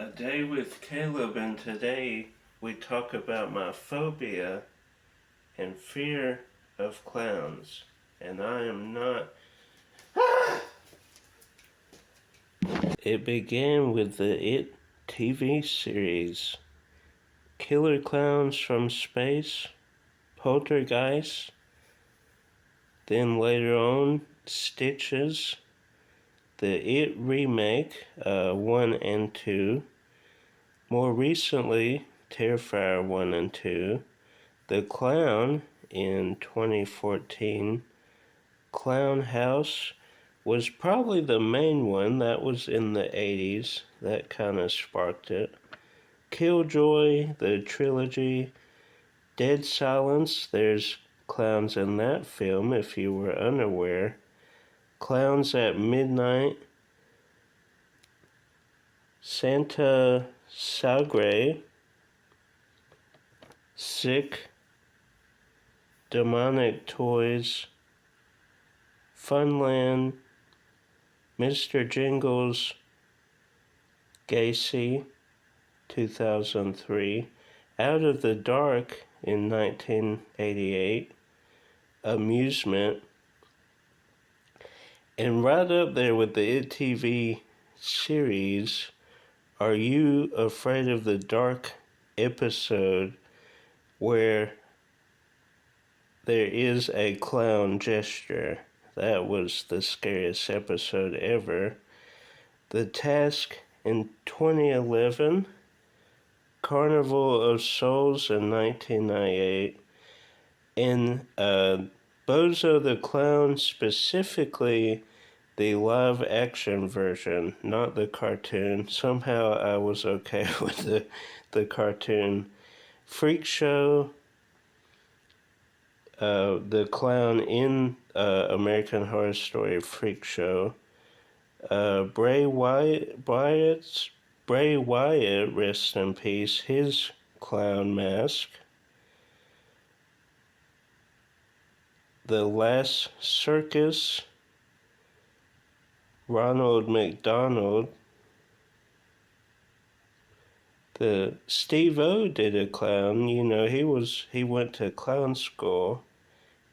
A Day with Caleb, and today we talk about my phobia and fear of clowns. And I am not. It began with the It TV series Killer Clowns from Space, Poltergeist, then later on Stitches, the It remake 1 and 2, more recently Terrifier 1 and 2, The Clown in 2014. Clown House was probably the main one. That was in the 80s. That kind of sparked it. Killjoy, the trilogy. Dead Silence, there's clowns in that film if you were unaware. Clowns at Midnight. Santa Sagre. Sick. Demonic Toys. Funland, Mr. Jingles, Gacy, 2003, Out of the Dark in 1988, Amusement, and right up there with the It TV series, Are You Afraid of the Dark episode where there is a clown gesture. That was the scariest episode ever. The Task in 2011, Carnival of Souls in 1998, and Bozo the Clown, specifically the live action version, not the cartoon. Somehow I was okay with the cartoon. Freak Show, the clown in American Horror Story Freak Show. Bray Wyatt, rest in peace, his clown mask. The Last Circus, Ronald McDonald. The Steve-O did a clown, he went to clown school.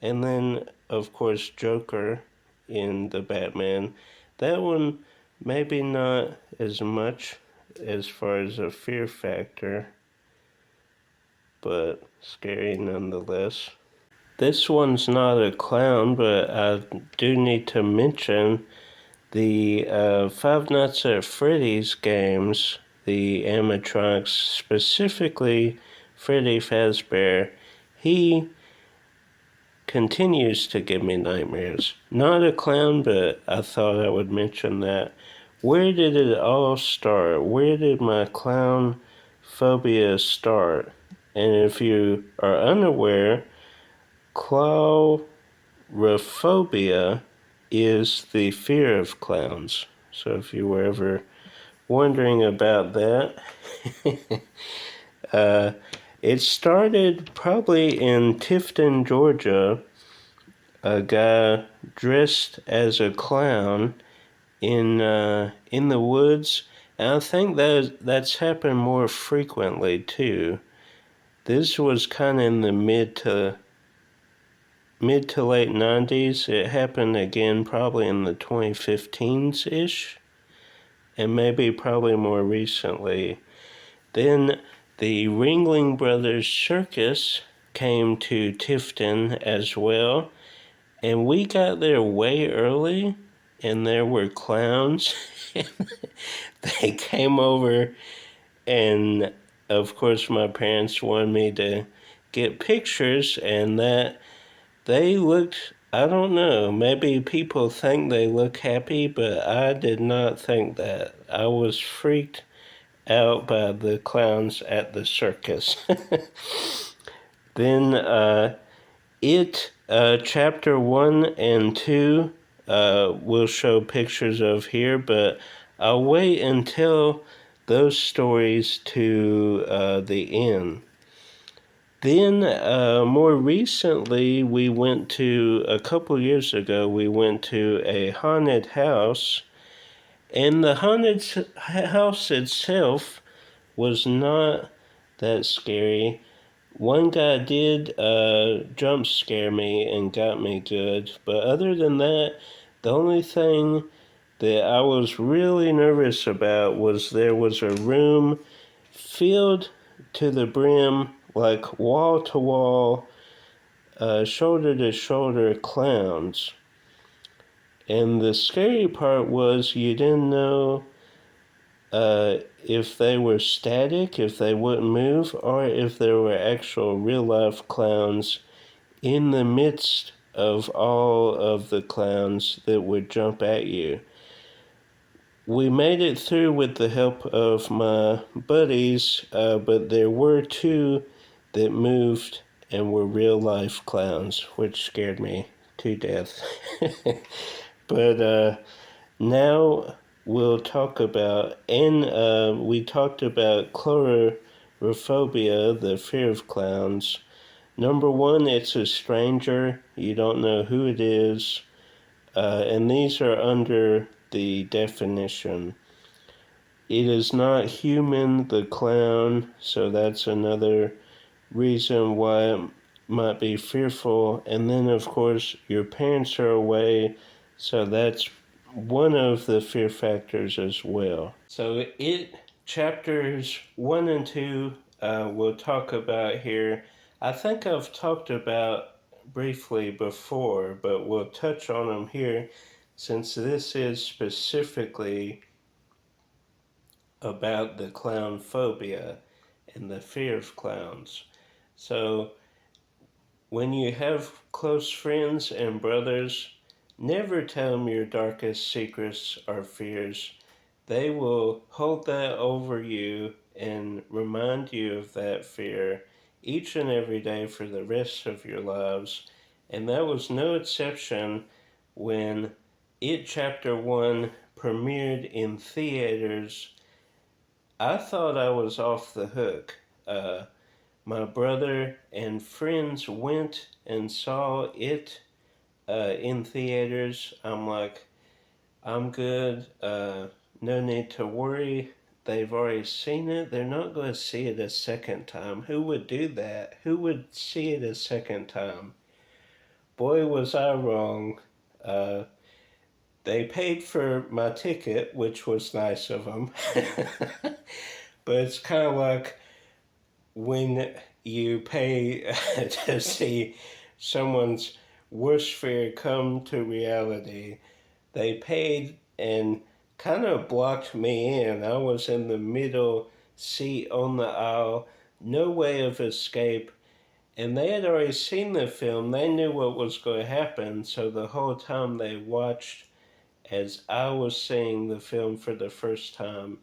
And then, of course, Joker in the Batman. That one, maybe not as much as far as a fear factor, but scary nonetheless. This one's not a clown, but I do need to mention the Five Nights at Freddy's games, the animatronics, specifically Freddy Fazbear. He continues to give me nightmares. Not a clown, but I thought I would mention that. Where did it all start? Where did my clown phobia start? And if you are unaware, clowrophobia is the fear of clowns. So if you were ever wondering about that, it started probably in Tifton, Georgia. A guy dressed as a clown in the woods, and I think that's happened more frequently too. This was kind of in the mid to late 90s. It happened again probably in the 2015s ish, and probably more recently. Then the Ringling Brothers Circus came to Tifton as well, and we got there way early, and there were clowns. They came over, and of course my parents wanted me to get pictures, and that they looked, I don't know, maybe people think they look happy, but I did not think that. I was freaked out by the clowns at the circus. Then chapter 1 and 2 we'll show pictures of here, but I'll wait until those stories to the end. Then more recently, a couple years ago, we went to a haunted house. And the haunted house itself was not that scary. One guy did jump scare me and got me good, but other than that, the only thing that I was really nervous about was there was a room filled to the brim, like wall to wall, shoulder to shoulder clowns. And the scary part was you didn't know if they were static, if they wouldn't move, or if there were actual real life clowns in the midst of all of the clowns that would jump at you. We made it through with the help of my buddies, but there were two that moved and were real life clowns, which scared me to death. But now we'll talk about, and we talked about chlorophobia, the fear of clowns. Number one, it's a stranger. You don't know who it is. And these are under the definition. It is not human, the clown, so that's another reason why it might be fearful. And then, of course, your parents are away, so that's one of the fear factors as well. So, chapters 1 and 2, we'll talk about here. I think I've talked about briefly before, but we'll touch on them here since this is specifically about the clown phobia and the fear of clowns. So, when you have close friends and brothers, never tell them your darkest secrets or fears. They will hold that over you and remind you of that fear each and every day for the rest of your lives. And that was no exception when It Chapter 1 premiered in theaters. I thought I was off the hook. My brother and friends went and saw it in theaters. I'm like, I'm good. No need to worry. They've already seen it. They're not going to see it a second time. Who would do that? Who would see it a second time? Boy, was I wrong. They paid for my ticket, which was nice of them. But it's kind of like when you pay to see someone's worst fear come to reality. They paid and kind of blocked me in. I was in the middle seat on the aisle, no way of escape. And they had already seen the film. They knew what was going to happen. So the whole time they watched as I was seeing the film for the first time.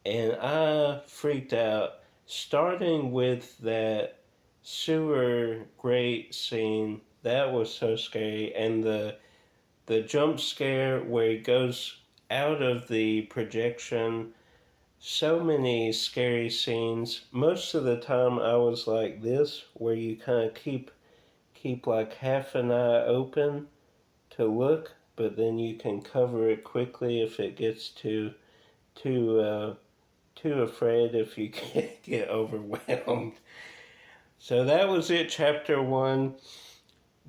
And I freaked out, starting with that sewer grate scene. That was so scary. And the jump scare where he goes out of the projection. So many scary scenes. Most of the time I was like this, where you kind of keep like half an eye open to look, but then you can cover it quickly if it gets too too afraid, if you get overwhelmed. So that was it, chapter 1.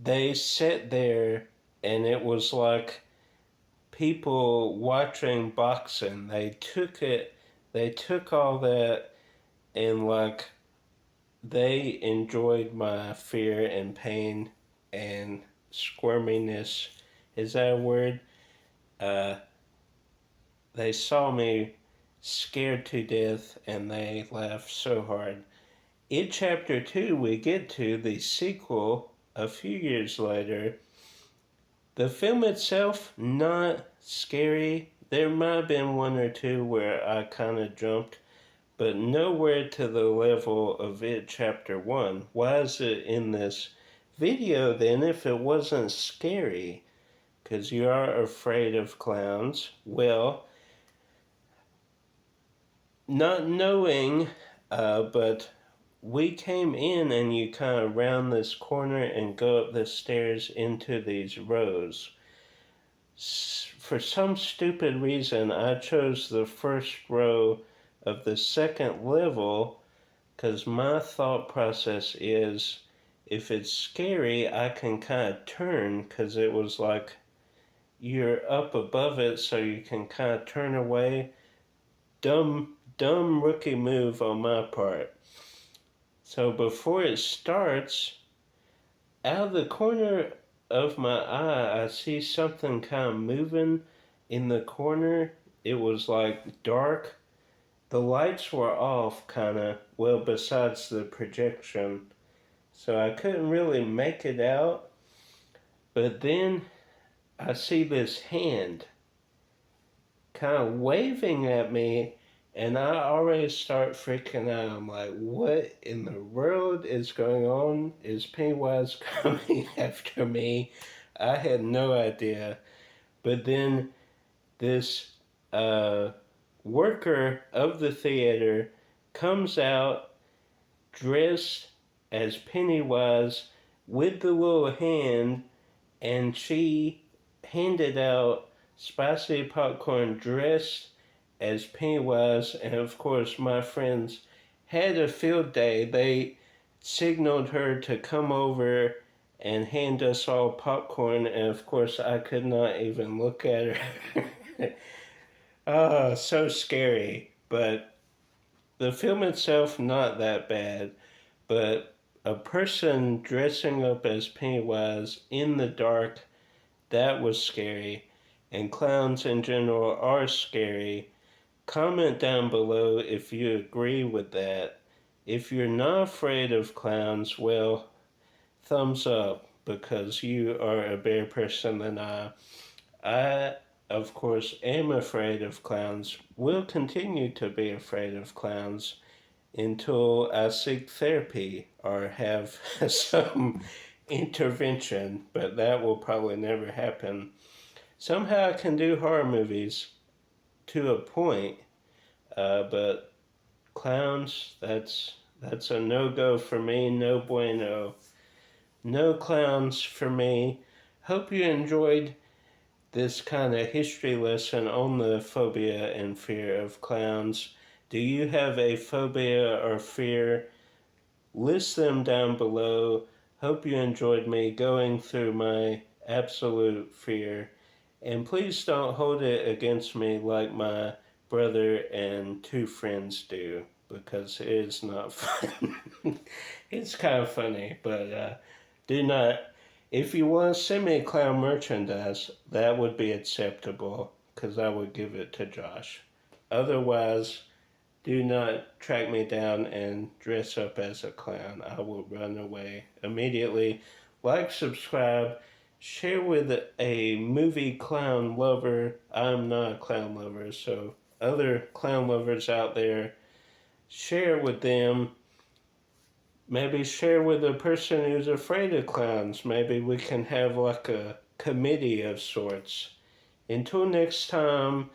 They sat there and it was like people watching boxing. They took all that, and like they enjoyed my fear and pain and squirminess. Is that a word? Uh, they saw me scared to death and they laughed so hard. In chapter 2, we get to the sequel a few years later. The film itself, not scary. There might have been one or two where I kind of jumped, but nowhere to the level of It Chapter 1. Why is it in this video then if it wasn't scary? Because you are afraid of clowns. Well, not knowing, but we came in and you kind of round this corner and go up the stairs into these rows. For some stupid reason, I chose the first row of the second level, because my thought process is if it's scary, I can kind of turn, because it was like you're up above it, so you can kind of turn away. Dumb rookie move on my part. So before it starts, out of the corner of my eye, I see something kind of moving in the corner. It was like dark. The lights were off, kind of, well, besides the projection. So I couldn't really make it out. But then I see this hand kind of waving at me, and I already start freaking out. I'm like, what in the world is going on? Is Pennywise coming after me? I had no idea. But then this worker of the theater comes out dressed as Pennywise with the little hand, and she handed out spicy popcorn dressed as Pennywise. And of course, my friends had a field day. They signaled her to come over and hand us all popcorn, and of course, I could not even look at her. Oh, so scary. But the film itself, not that bad. But a person dressing up as Pennywise in the dark, that was scary. And clowns in general are scary. Comment down below if you agree with that. If you're not afraid of clowns, well, thumbs up, because you are a better person than I. I, of course, am afraid of clowns, will continue to be afraid of clowns until I seek therapy or have some intervention, but that will probably never happen. Somehow I can do horror movies to a point, but clowns, that's a no-go for me, no bueno. No clowns for me. Hope you enjoyed this kind of history lesson on the phobia and fear of clowns. Do you have a phobia or fear? List them down below. Hope you enjoyed me going through my absolute fear. And please don't hold it against me like my brother and two friends do, because it is not fun. It's kind of funny, but do not. If you want to send me clown merchandise, that would be acceptable, because I would give it to Josh. Otherwise, do not track me down and dress up as a clown. I will run away immediately. Like, subscribe, share with a movie clown lover. I'm not a clown lover, so other clown lovers out there, share with them. Maybe share with a person who's afraid of clowns. Maybe we can have like a committee of sorts. Until next time,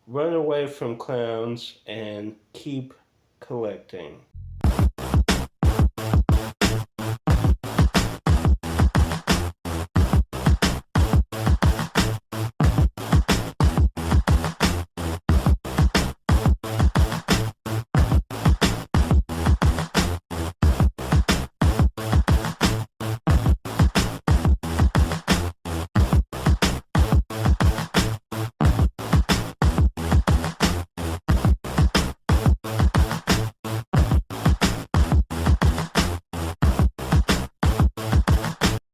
run away from clowns and keep collecting.